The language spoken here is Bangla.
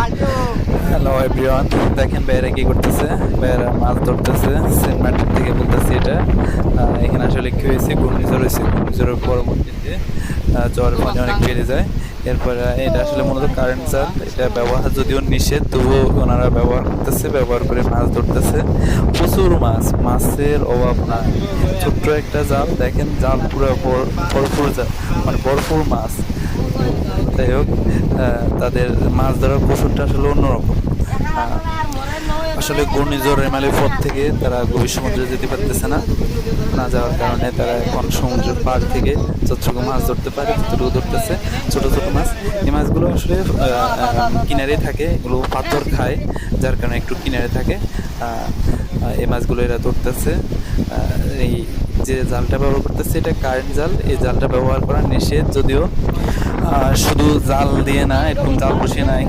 হ্যালো এভরিওয়ান, দেখেন ভাইয়েরা কি করতেছে। ভাইয়েরা মাছ ধরতেছে সেন্ট মার্টিন থেকে বলতেছে এটা। এখানে আসলে কি হয়েছে, ঘূর্ণিঝড় হয়েছে। ঘূর্ণিঝড়ের পরবর্তীতে জ্বরের পানি অনেক বেড়ে যায়। এরপরে এটা আসলে মূলত কারেন্ট জাল। এটা ব্যবহার যদিও নিষেধ, তবুও ওনারা ব্যবহার করতেছে, ব্যবহার করে মাছ ধরতেছে। প্রচুর মাছ, মাছের অভাব নাই। ছোট্ট একটা জাল, দেখেন জাল পুরো ভরপুর জাল, মানে ভরপুর মাছ। যাই হোক, তাদের মাছ ধরার কৌশলটা আসলে অন্যরকম। আসলে ঘূর্ণিঝড় রেমালের পর থেকে তারা গভীর সমুদ্রে যেতে পারতেছে না। না যাওয়ার কারণে তারা এখন সমুদ্রের পাড় থেকে যতটুকু মাছ ধরতে পারে ততটুকু ধরতেছে, ছোট ছোট মাছ। এই মাছগুলো আসলে কিনারে থাকে, এগুলো পাথর খায়, যার কারণে একটু কিনারে থাকে। এই মাছগুলো এরা ধরতেছে। এই যে জালটা ব্যবহার করতেছে এটা কারেন্ট জাল। এই জালটা ব্যবহার করা নিষেধ যদিও, শুধু জাল দিয়ে না, এরকম জাল বসিয়ে না এখানে